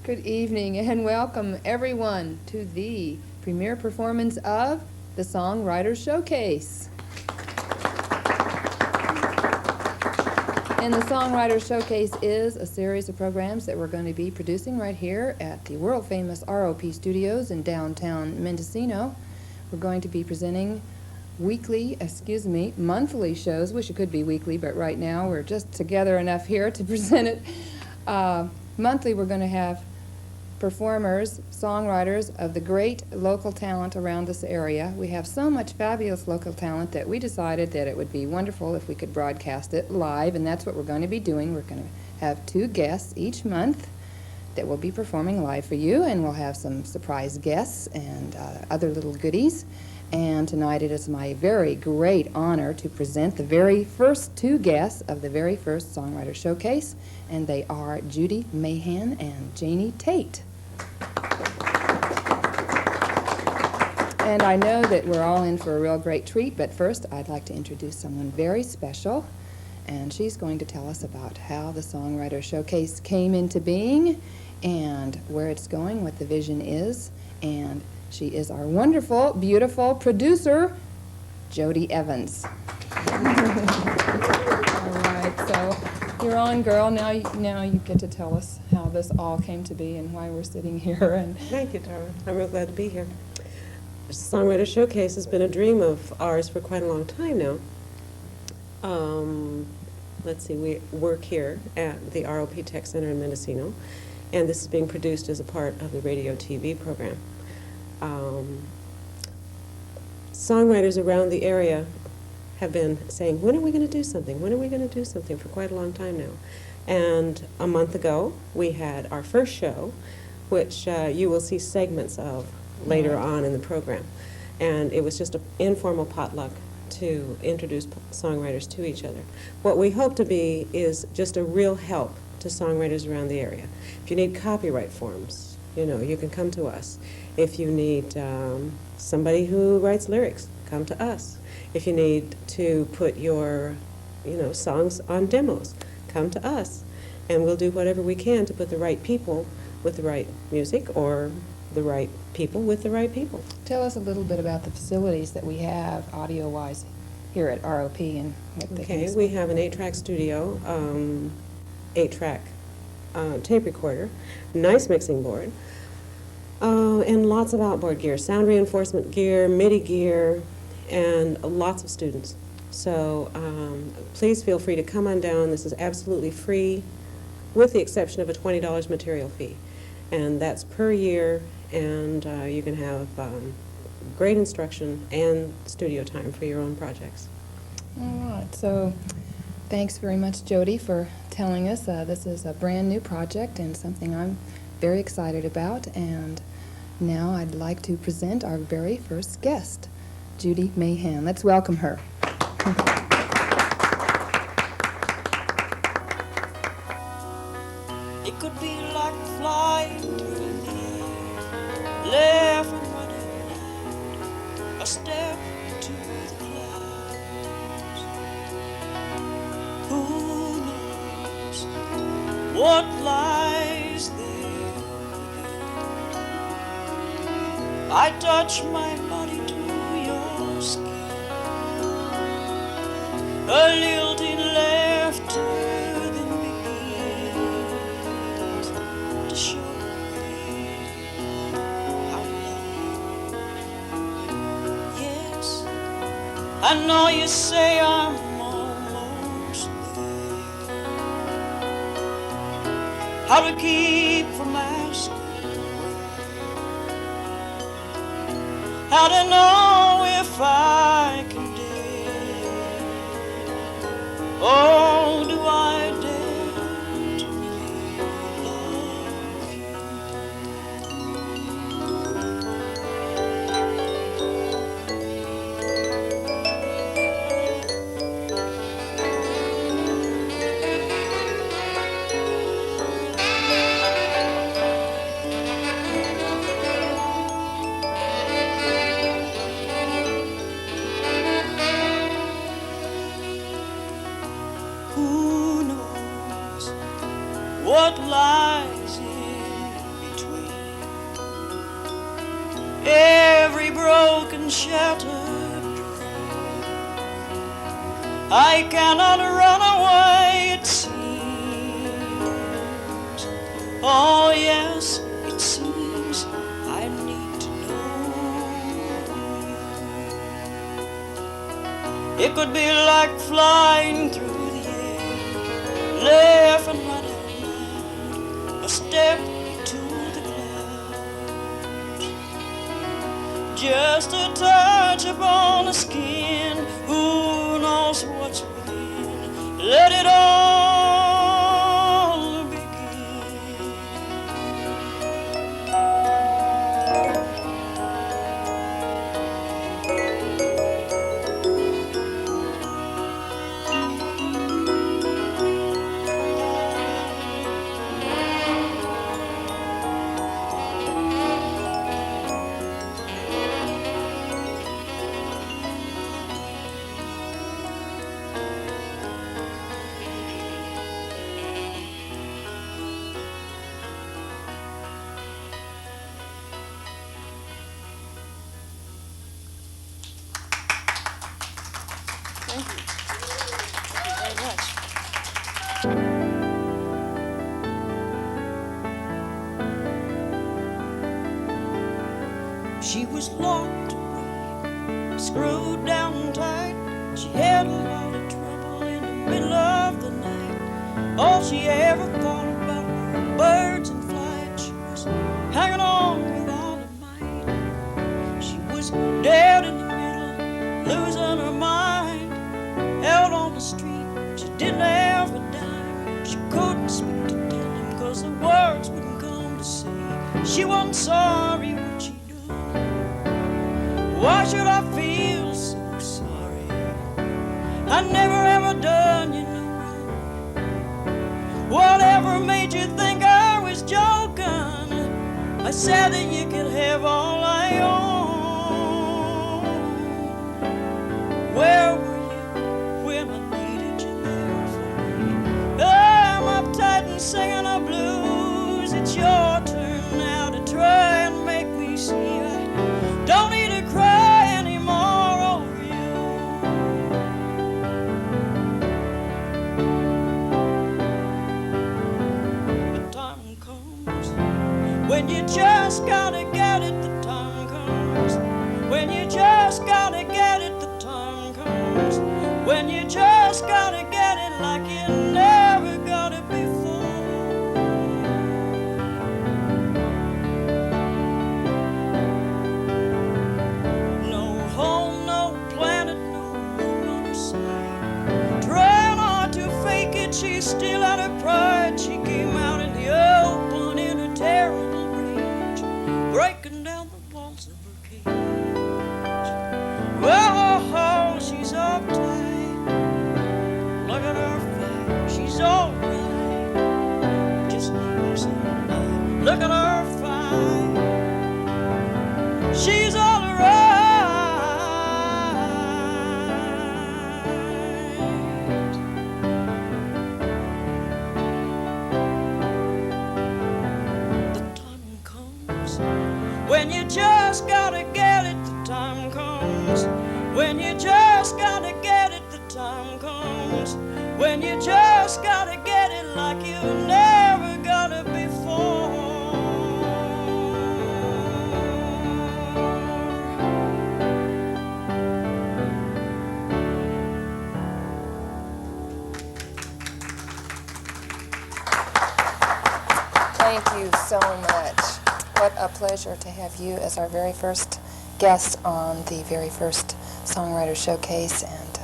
Good evening and welcome everyone to the premiere performance of the Songwriters Showcase. And the Songwriters Showcase is a series of programs that we're going to be producing right here at the world-famous ROP Studios in downtown Mendocino. We're going to be presenting monthly shows. Wish it could be weekly, but right now we're just together enough here to present it. Monthly, we're going to have performers, songwriters of the great local talent around this area. We have so much fabulous local talent that we decided that it would be wonderful if we could broadcast it live, and that's what we're going to be doing. We're going to have 2 guests each month that will be performing live for you, and we'll have some surprise guests and other little goodies. And tonight it is my very great honor to present the very first 2 guests of the very first Songwriter Showcase, and they are Judy Mayhan and Janie Tate. And I know that we're all in for a real great treat, but first I'd like to introduce someone very special, and she's going to tell us about how the Songwriter Showcase came into being and where it's going, what the vision is, and she is our wonderful, beautiful producer, Jody Evans. All right, so you're on, girl. Now you get to tell us how this all came to be and why we're sitting here. And thank you, Tara. I'm real glad to be here. The Songwriter Showcase has been a dream of ours for quite a long time now. Let's see, we work here at the ROP Tech Center in Mendocino, and this is being produced as a part of the radio TV program. Songwriters around the area have been saying, when are we going to do something? When are we going to do something for quite a long time now? And a month ago, we had our first show, which you will see segments of later on in the program. And it was just an informal potluck to introduce songwriters to each other. What we hope to be is just a real help to songwriters around the area. If you need copyright forms, you can come to us. If you need somebody who writes lyrics, come to us. If you need to put your, songs on demos, come to us. And we'll do whatever we can to put the right people with the right music or the right people with the right people. Tell us a little bit about the facilities that we have audio-wise here at ROP and what they Okay, we have an 8-track studio, 8-track tape recorder, nice mixing board, and lots of outboard gear, sound reinforcement gear, MIDI gear, and lots of students. So please feel free to come on down. This is absolutely free, with the exception of a $20 material fee. And that's per year, and you can have great instruction and studio time for your own projects. All right, so thanks very much, Jody, for telling us. This is a brand new project and something I'm very excited about. And now I'd like to present our very first guest, Judy Mayhan. Let's welcome her. It could be like flying through the air, laughing running a step to the clouds. Who knows what lies there? I touch my body to your skin, a lilting laughter then begins to show me how long. Yes, I know you say I'm almost there. How to keep from asking, how to know if I can dare. Oh, do I dare to really love you? Who knows what lies in every broken shelter. I cannot run away, it seems. Oh yes, it seems I need to know you. It could be like flying through the air, left and right out loud, a step to the clouds. Just a touch upon the skin, who knows what's within? Let it all begin. Thank you. Thank you very much. She was locked away, screwed down tight. She had a lot of trouble in the middle of the night. All she ever thought about were birds in flight. She was hanging on with all her might. She was dead in the middle, losing her mind. Out on the street, she didn't have a dime. She couldn't speak to tell him, 'cause the words wouldn't come to say she wasn't sorry what she'd done. Why should I feel so sorry? I never ever done you no wrong. Whatever made you think I was joking? I said that you could have all I own. Where were you when I needed you there for me? I'm uptight and singing the blues. It's your turn now to try and make me see. I don't need to cry anymore over you. The time comes when you just gotta get it. The time comes when you just gotta get it. The time comes when you just gotta get it like you never got it before. No home, no planet, no moon on her side. Trying hard to fake it, she still had her pride. She came out in the open in a terrible rage, breaking down the walls of her cage. Well, she's uptight. Look at her face, she's alright. Just needs some love. Look at her fine. She's alright. The time comes when you just gotta get it. The time comes when you just gotta get it. The time comes when you just gotta get it like you never got it before. Thank you so much. What a pleasure to have you as our very first guest on the very first Songwriters Showcase, and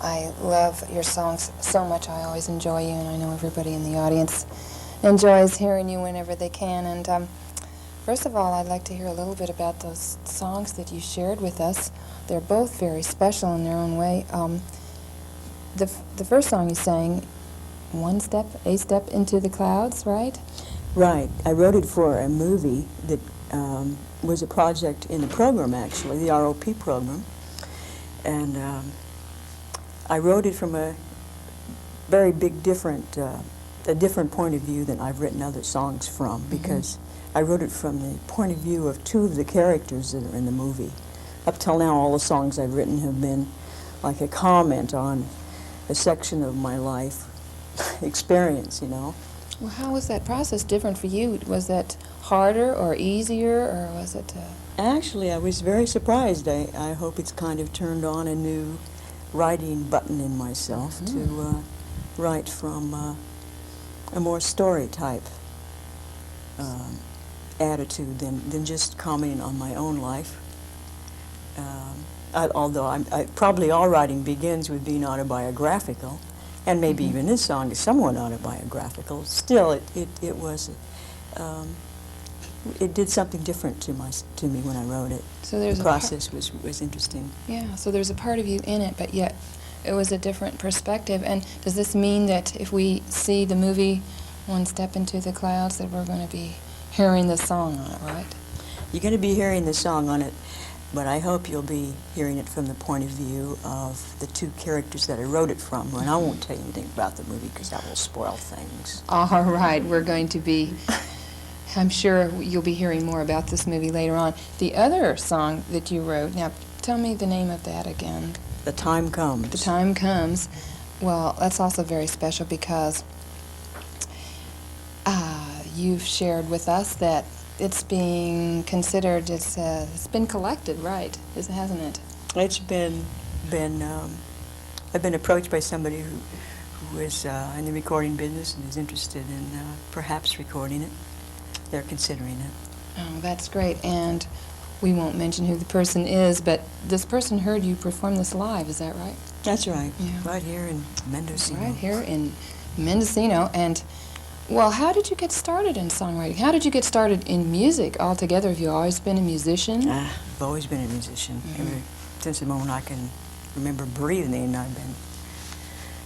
I love your songs so much. I always enjoy you, and I know everybody in the audience enjoys hearing you whenever they can. And first of all, I'd like to hear a little bit about those songs that you shared with us. They're both very special in their own way. The first song you sang, A Step into the Clouds, right? Right. I wrote it for a movie that was a project in the program, actually, the ROP program. And I wrote it from a very big, a different point of view than I've written other songs from, because I wrote it from the point of view of two of the characters that are in the movie. Up till now, all the songs I've written have been like a comment on a section of my life experience, you know. Well, how was that process different for you? Was that harder or easier, or was it... Actually, I was very surprised. I hope it's kind of turned on a new writing button in myself to write from a more story type attitude than just commenting on my own life. Although probably all writing begins with being autobiographical, and maybe even this song is somewhat autobiographical. Still, it was it did something different to me when I wrote it. So there's the process was interesting. Yeah. So there's a part of you in it, but yet it was a different perspective. And does this mean that if we see the movie One Step into the Clouds, that we're going to be hearing the song on it, right? You're going to be hearing the song on it, but I hope you'll be hearing it from the point of view of the two characters that I wrote it from. And I won't tell you anything about the movie because that will spoil things. All right. We're going to be... I'm sure you'll be hearing more about this movie later on. The other song that you wrote, now tell me the name of that again. The Time Comes. The Time Comes. Well, that's also very special because you've shared with us that it's being considered, it's been collected, right, hasn't it? It's been I've been approached by somebody who is in the recording business and is interested in perhaps recording it. They're considering it. Oh, that's great. And we won't mention who the person is, but this person heard you perform this live, is that right? That's right. Yeah. Right here in Mendocino. Right here in Mendocino. And, well, how did you get started in songwriting? How did you get started in music altogether? Have you always been a musician? I've always been a musician. Ever since the moment I can remember breathing, I've been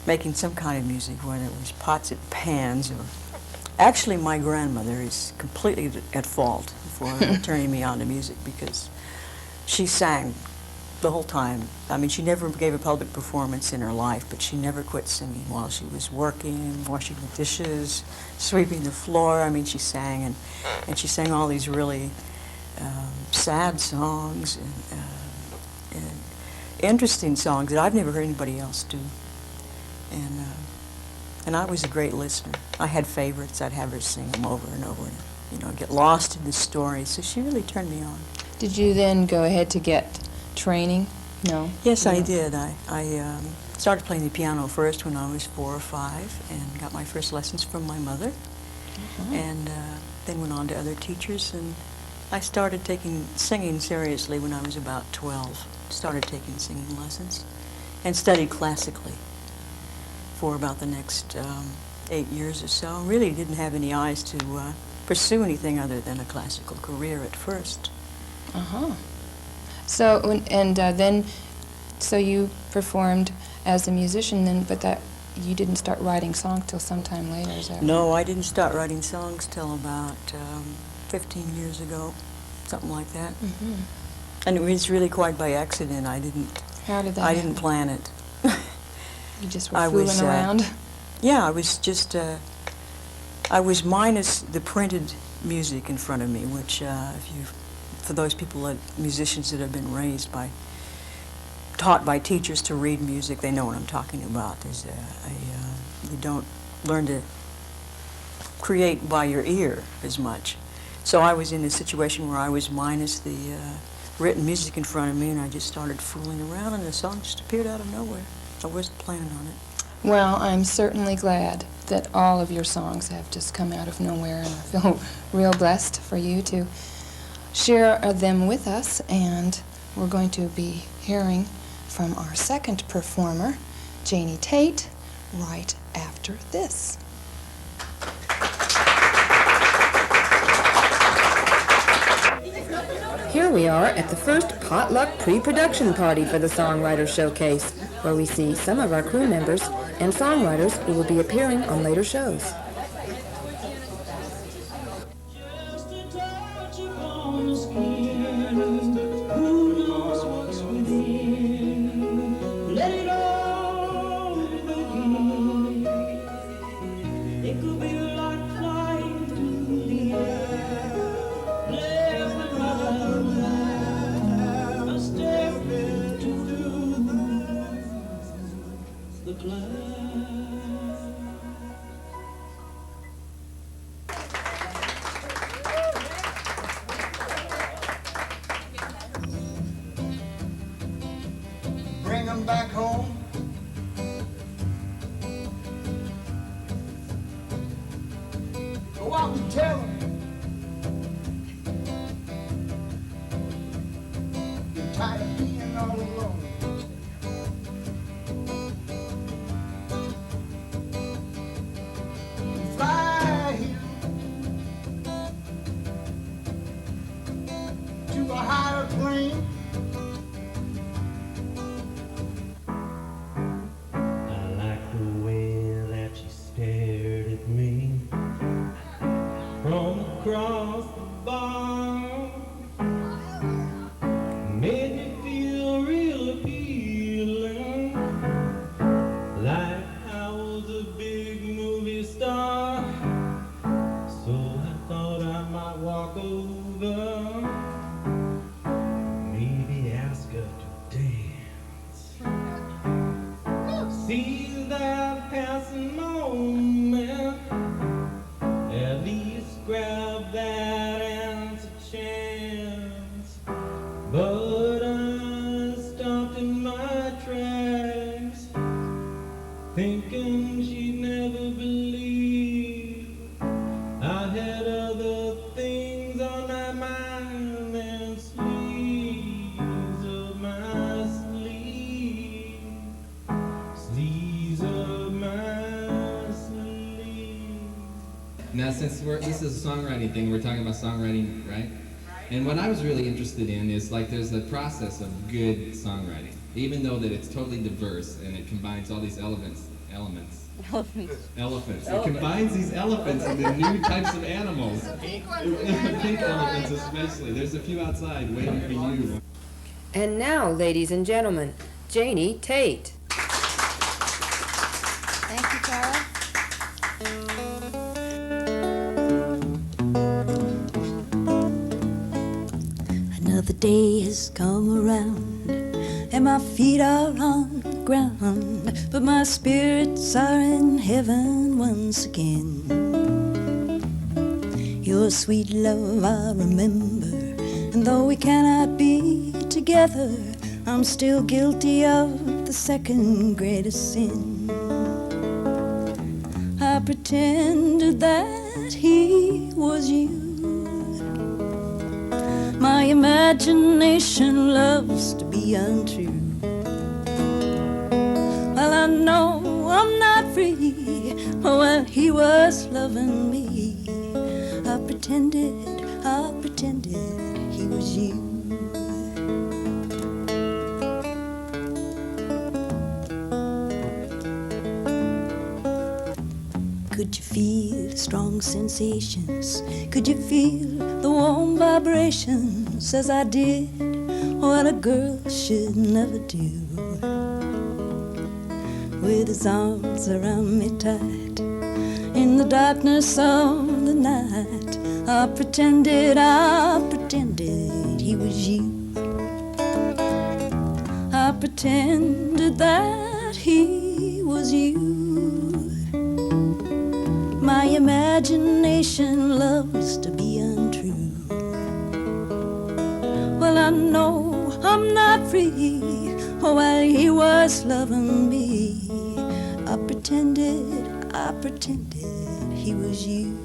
making some kind of music, whether it was pots and pans or... Actually, my grandmother is completely at fault for turning me on to music because she sang the whole time. I mean, she never gave a public performance in her life, but she never quit singing while she was working, washing the dishes, sweeping the floor. I mean, she sang, and she sang all these really sad songs and interesting songs that I've never heard anybody else do. And I was a great listener. I had favorites. I'd have her sing them over and over and, you know, get lost in the story. So she really turned me on. Did you then go ahead to get training? No? Yes, I did. I started playing the piano first when I was 4 or 5 and got my first lessons from my mother. And then went on to other teachers. And I started taking singing seriously when I was about 12. Started taking singing lessons and studied classically for about the next 8 years or so. Really didn't have any eyes to pursue anything other than a classical career at first. So, then, so you performed as a musician then, but that you didn't start writing songs till sometime later, is that right? No, I didn't start writing songs till about 15 years ago, something like that. And it was really quite by accident. How did that I happen? didn't plan it. You just were fooling around? Yeah, I was just, I was minus the printed music in front of me, which for those people, musicians that have been raised taught by teachers to read music, they know what I'm talking about. There's you don't learn to create by your ear as much. So I was in a situation where I was minus the written music in front of me, and I just started fooling around, and the song just appeared out of nowhere. I wasn't planning on it. Well, I'm certainly glad that all of your songs have just come out of nowhere, and I feel real blessed for you to share them with us. And we're going to be hearing from our second performer, Janie Tate, right after this. Here we are at the first potluck pre-production party for the Songwriters Showcase, where we see some of our crew members and songwriters who will be appearing on later shows. Just a touch upon the skin. Who knows what's within? Let it all begin. It could be like flying through the air. come back home. Go out and tell them you're tired of being all alone. Fly here to a higher plane. I like the way that you stared at me from across the bar. Made me feel real appealing, like I was a big movie star. So I thought I might walk over, maybe ask her to dance. See that passing moment, at least grab that answer chance. But I stopped in my tracks, thinking she'd never believe I had other things on my mind than sleeves of my sleeve. Sleeves of my sleeve. Now, since this is a songwriting thing, we're talking about songwriting, right? And what I was really interested in is like there's a process of good songwriting, even though that it's totally diverse and it combines all these elephants. It combines these elephants into new types of animals. Pink elephants especially. There's a few outside waiting for you. And now, ladies and gentlemen, Janie Tate. Thank you, Tara. Another day has come around, and my feet are on the ground, but my spirits are in heaven once again. Your sweet love I remember, and though we cannot be together, I'm still guilty of the second greatest sin. I pretended that he was you. My imagination loves to be untrue. Well, I know I'm not free when he was loving me. I pretended he was you. Could you feel strong sensations? Could you feel the warm vibrations as I did what a girl should never do? With his arms around me tight in the darkness of the night, I pretended he was you. I pretended that he was you. My imagination loves to be untrue. Well, I know I'm not free while he was loving me. I pretended he was you.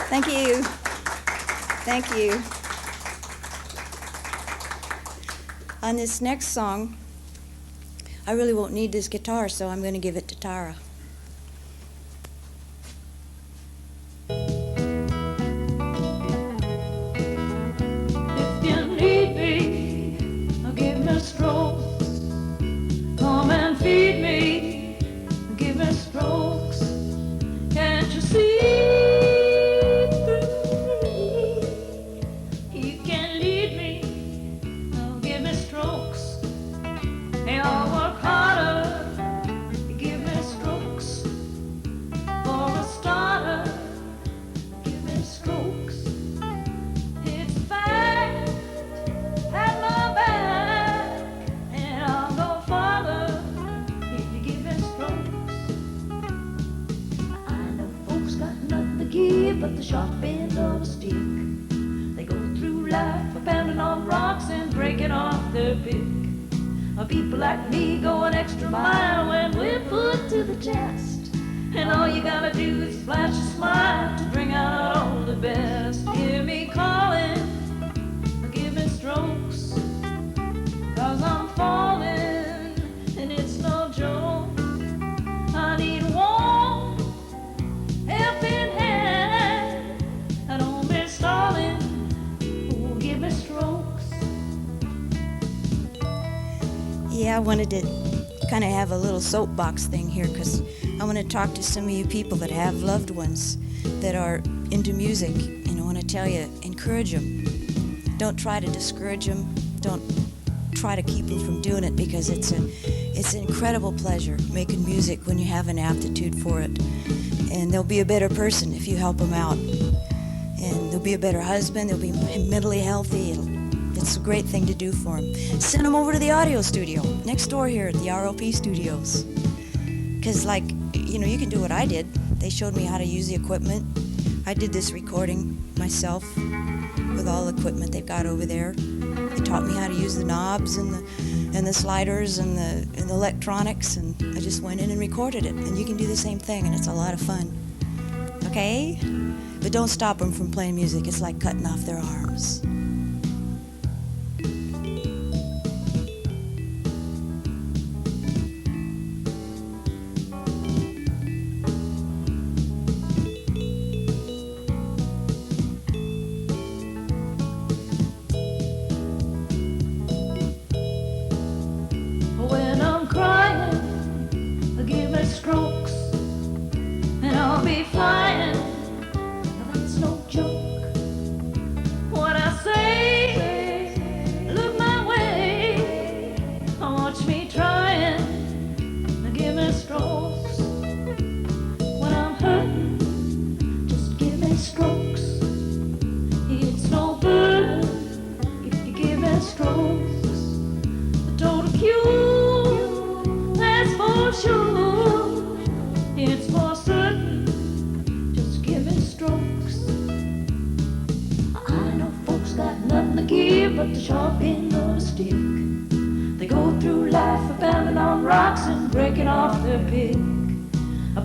Thank you. Thank you. On this next song, I really won't need this guitar, so I'm going to give it to Tara. If you need me, give me strokes. Come and feed me, give me strokes. Can't you see through me? You can lead me, give me strokes. Hey, I'll work harder, give me strokes. sharp end of a stick. They go through life pounding on rocks and breaking off their pick. People like me go an extra mile when we're put to the test. And all you gotta do is flash a smile to bring out all the best. Hear me calling, give me strokes, 'cause I'm falling and it's no joke. I need warm, helping hand. I don't be stalling, oh, give me strokes. Yeah, I wanted to kind of have a little soapbox thing here because I want to talk to some of you people that have loved ones that are into music. And I want to tell you, encourage them. Don't try to discourage them. Don't try to keep them from doing it, because it's an incredible pleasure making music when you have an aptitude for it. And they'll be a better person if you help them out. And they'll be a better husband. They'll be mentally healthy. It's a great thing to do for them. Send them over to the audio studio next door here at the ROP Studios. Because, like, you know, you can do what I did. They showed me how to use the equipment. I did this recording myself with all the equipment they've got over there. They taught me how to use the knobs and the sliders and the electronics, and I just went in and recorded it. And you can do the same thing, and it's a lot of fun. Okay? But don't stop them from playing music. It's like cutting off their arms.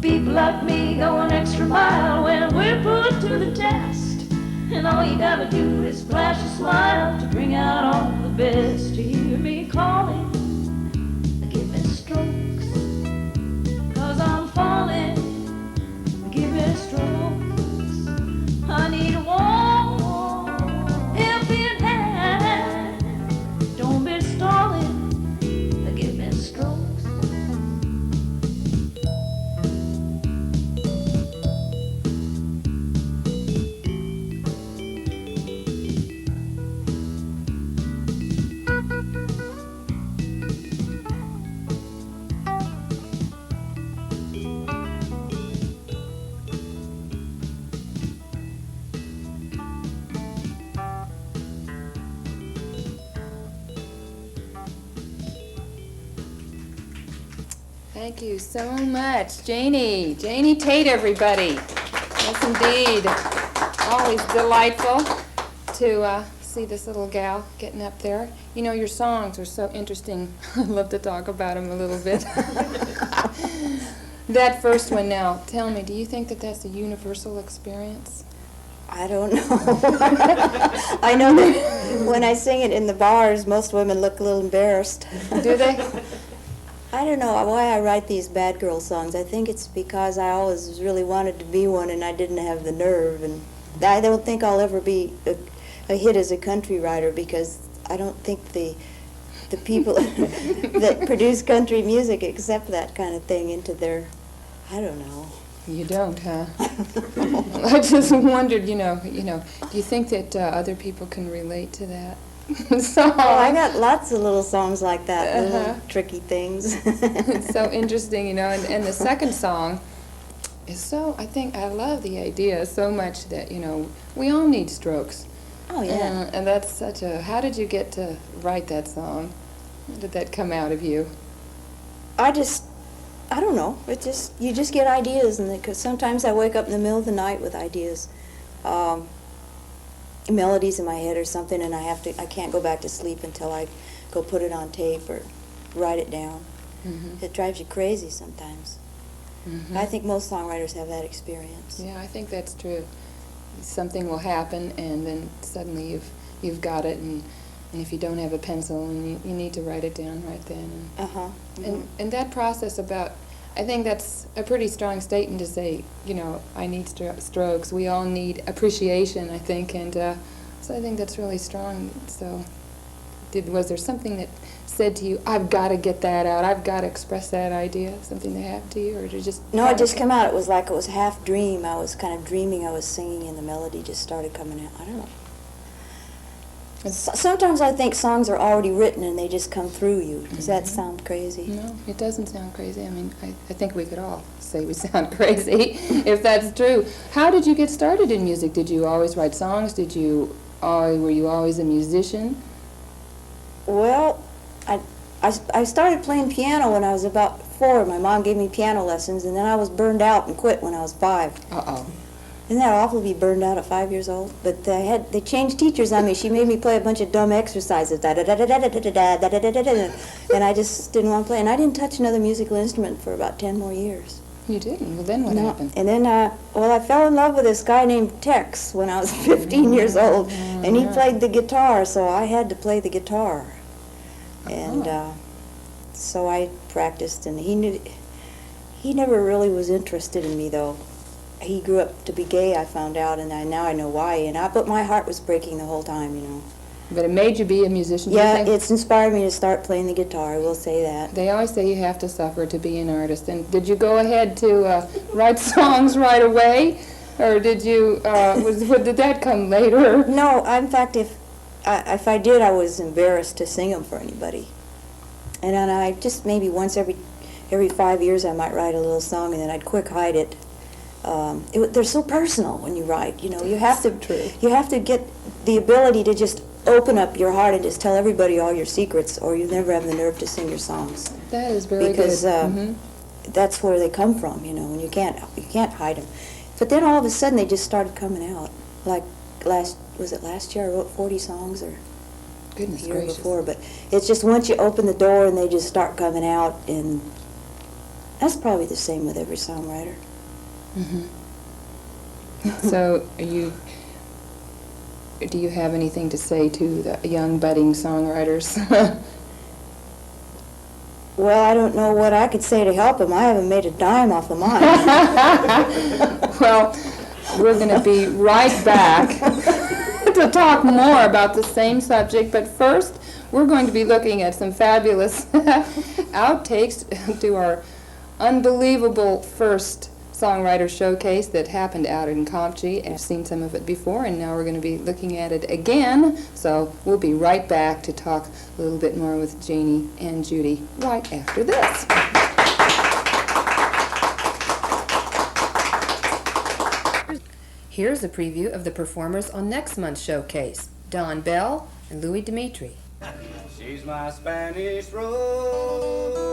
People like me go an extra mile when we're put to the test. And all you gotta do is flash a smile to bring out all the best. To hear me calling, give me strokes, 'cause I'm falling, give me strokes. I need a warm, helping hand. Don't be stalling, give me strokes. Thank you so much, Janie. Janie Tate, everybody. Yes, indeed. Always delightful to see this little gal getting up there. You know, your songs are so interesting. I'd love to talk about them a little bit. That first one now, tell me, do you think that that's a universal experience? I don't know. I know that when I sing it in the bars, most women look a little embarrassed. Do they? I don't know why I write these bad girl songs. I think it's because I always really wanted to be one and I didn't have the nerve. And I don't think I'll ever be a hit as a country writer, because I don't think the people that produce country music accept that kind of thing into their, I don't know. You don't, huh? I just wondered, you know, do you think that other people can relate to that song? Oh, I got lots of little songs like that, little tricky things. It's so interesting, you know, and the second song is so, I think, I love the idea so much that, you know, we all need strokes. Oh, yeah. And that's such a, how did you get to write that song? How did that come out of you? I don't know. It just, you just get ideas, and because sometimes I wake up in the middle of the night with ideas. melodies in my head or something, and I can't go back to sleep until I go put it on tape or write it down. It drives you crazy sometimes. I think most songwriters have that experience. Yeah, I think that's true. Something will happen, and then suddenly you've got it, and if you don't have a pencil, and you need to write it down right then. And that process about, I think that's a pretty strong statement to say, you know, I need strokes. We all need appreciation, I think, and so I think that's really strong. So was there something that said to you, I've got to get that out, I've got to express that idea, something that happened to you, or did it just... No, it just came out. It was like it was half dream. I was kind of dreaming I was singing, and the melody just started coming out. I don't know. Sometimes I think songs are already written and they just come through you. Does that sound crazy? No, it doesn't sound crazy. I mean, I think we could all say we sound crazy if that's true. How did you get started in music? Did you always write songs? Were you always a musician? Well, I started playing piano when I was about 4. My mom gave me piano lessons, and then I was burned out and quit when I was 5. Uh-oh. Isn't that awful to be burned out at 5 years old? But they changed teachers on me. She made me play a bunch of dumb exercises, and I just didn't want to play. And I didn't touch another musical instrument for about 10 more years. You didn't? Well, then what happened? And then, I fell in love with this guy named Tex when I was 15 years old, and he played the guitar, so I had to play the guitar. And so I practiced, and he never really was interested in me, though. He grew up to be gay, I found out, and now I know why. But my heart was breaking the whole time, you know. But it made you be a musician? Yeah, it's inspired me to start playing the guitar, I will say that. They always say you have to suffer to be an artist. And did you go ahead to write songs right away? Or did you, did that come later? No, in fact, if I did, I was embarrassed to sing them for anybody. And then I just maybe once every 5 years I might write a little song, and then I'd quick hide it. They're so personal when you write. You know, you have to get the ability to just open up your heart and just tell everybody all your secrets, or you'll never have the nerve to sing your songs. That is very good. Because that's where they come from, you know, and you can't hide them. But then all of a sudden they just started coming out. Like last year I wrote 40 songs, or goodness the year gracious. before. But it's just once you open the door and they just start coming out, and that's probably the same with every songwriter. So, do you have anything to say to the young budding songwriters? Well, I don't know what I could say to help them. I haven't made a dime off of mine. Well, we're going to be right back to talk more about the same subject, but first we're going to be looking at some fabulous outtakes to our unbelievable first Songwriters Showcase that happened out in Comptche. I've seen some of it before, and now we're going to be looking at it again. So we'll be right back to talk a little bit more with Janie and Judy right after this. Here's a preview of the performers on next month's showcase, Don Bell and Louis Dimitri. She's my Spanish rose.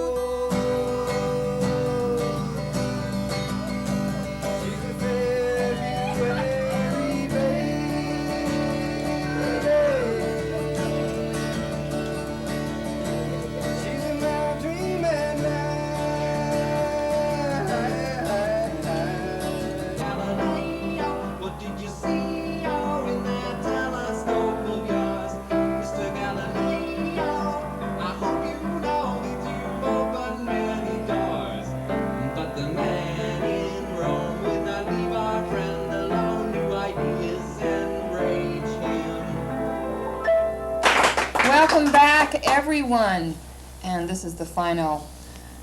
Welcome back, everyone. And this is the final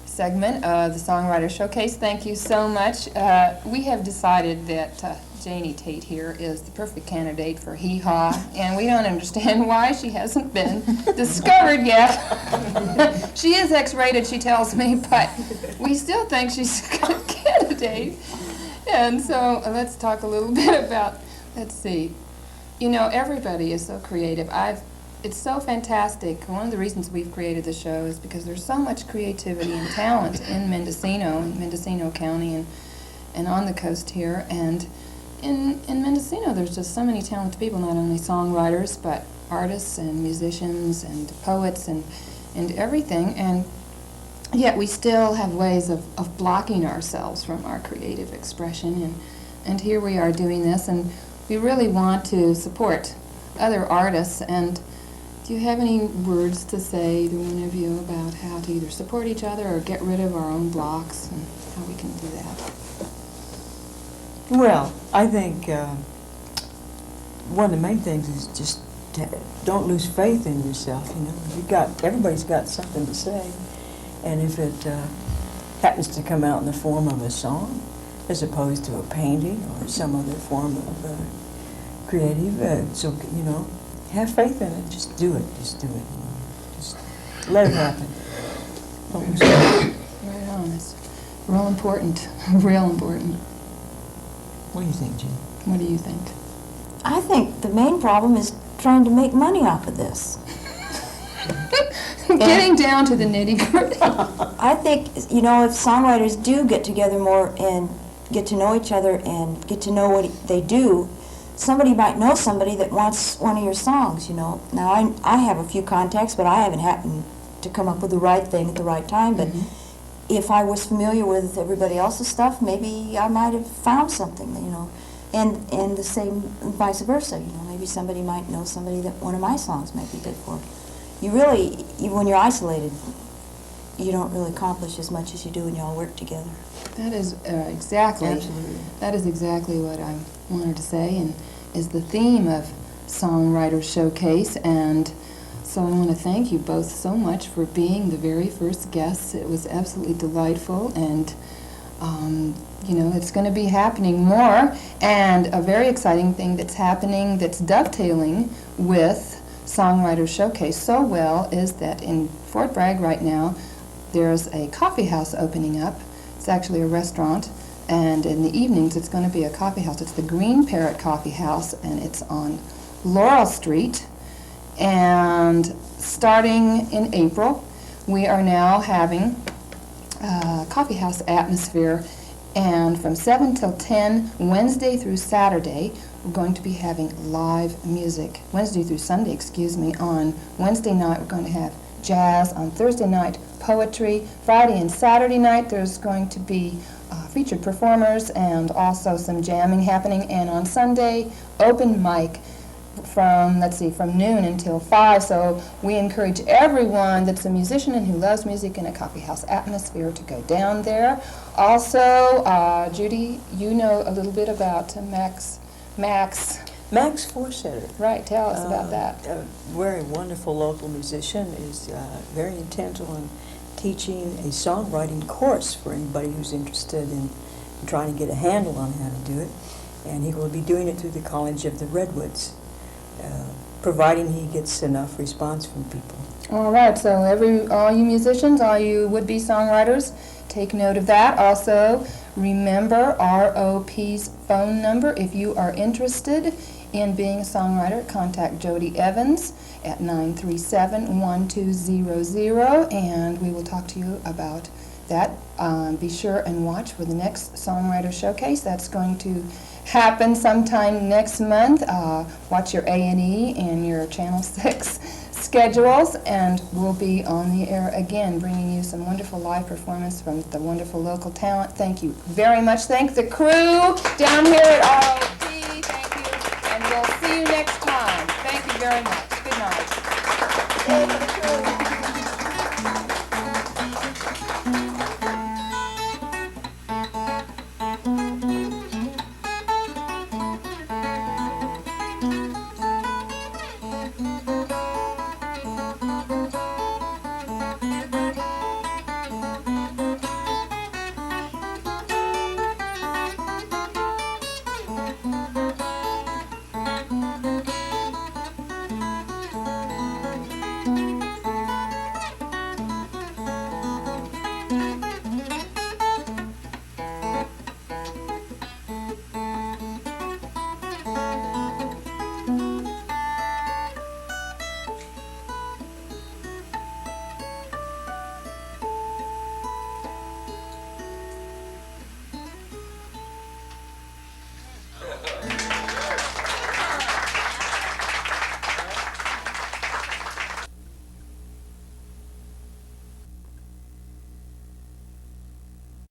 segment of the Songwriters Showcase. Thank you so much. We have decided that Janie Tate here is the perfect candidate for Hee Haw, and we don't understand why she hasn't been discovered yet. She is X-rated, she tells me, but we still think she's a good candidate. And so let's talk a little bit about, let's see. You know, everybody is so creative. It's so fantastic. One of the reasons we've created the show is because there's so much creativity and talent in Mendocino County, and on the coast here. And in Mendocino, there's just so many talented people, not only songwriters, but artists and musicians and poets and everything. And yet we still have ways of blocking ourselves from our creative expression. And here we are doing this, and we really want to support other artists. And do you have any words to say, either one of you, about how to either support each other or get rid of our own blocks and how we can do that? Well, I think one of the main things is just don't lose faith in yourself. You know, everybody's got something to say, and if it happens to come out in the form of a song, as opposed to a painting or some other form of creative, so you know, have faith in it. Just do it. Just do it. You know, just let it happen. Right on. It's real important. Real important. What do you think, Jim? What do you think? I think the main problem is trying to make money off of this. Getting down to the nitty-gritty. I think, you know, if songwriters do get together more and get to know each other and get to know what they do, somebody might know somebody that wants one of your songs, you know. Now, I have a few contacts, but I haven't happened to come up with the right thing at the right time. But if I was familiar with everybody else's stuff, maybe I might have found something, you know. And the same, vice versa, you know. Maybe somebody might know somebody that one of my songs might be good for. You really, when you're isolated, you don't really accomplish as much as you do when you all work together. That is exactly. Absolutely. That is exactly what I wanted to say, and is the theme of Songwriters Showcase. And so I want to thank you both so much for being the very first guests. It was absolutely delightful, and you know, it's going to be happening more. And a very exciting thing that's happening, that's dovetailing with Songwriters Showcase so well, is that in Fort Bragg right now, there's a coffee house opening up. It's actually a restaurant, and in the evenings it's going to be a coffee house. It's the Green Parrot Coffee House, and it's on Laurel Street. And starting in April, we are now having a coffee house atmosphere, and from 7 till 10, Wednesday through Saturday, we're going to be having live music. Wednesday through Sunday, excuse me. On Wednesday night, we're going to have jazz. On Thursday night, poetry. Friday and Saturday night, there's going to be featured performers and also some jamming happening. And on Sunday, open mic from noon until 5. So we encourage everyone that's a musician and who loves music in a coffee house atmosphere to go down there. Also, Judy, you know a little bit about Max Forsetter. Right, tell us about that. A very wonderful local musician, is very intent on teaching a songwriting course for anybody who's interested in trying to get a handle on how to do it. And he will be doing it through the College of the Redwoods, providing he gets enough response from people. All right, so all you musicians, all you would-be songwriters, take note of that. Also, remember ROP's phone number. If you are interested in being a songwriter, contact Jody Evans at 937-1200, and we will talk to you about that. Be sure and watch for the next Songwriter Showcase. That's going to happen sometime next month. Watch your A&E and your Channel 6 schedules, and we'll be on the air again, bringing you some wonderful live performance from the wonderful local talent. Thank you very much. Thank the crew down here at ROP. Thank you, and we'll see you next time. Thank you very much.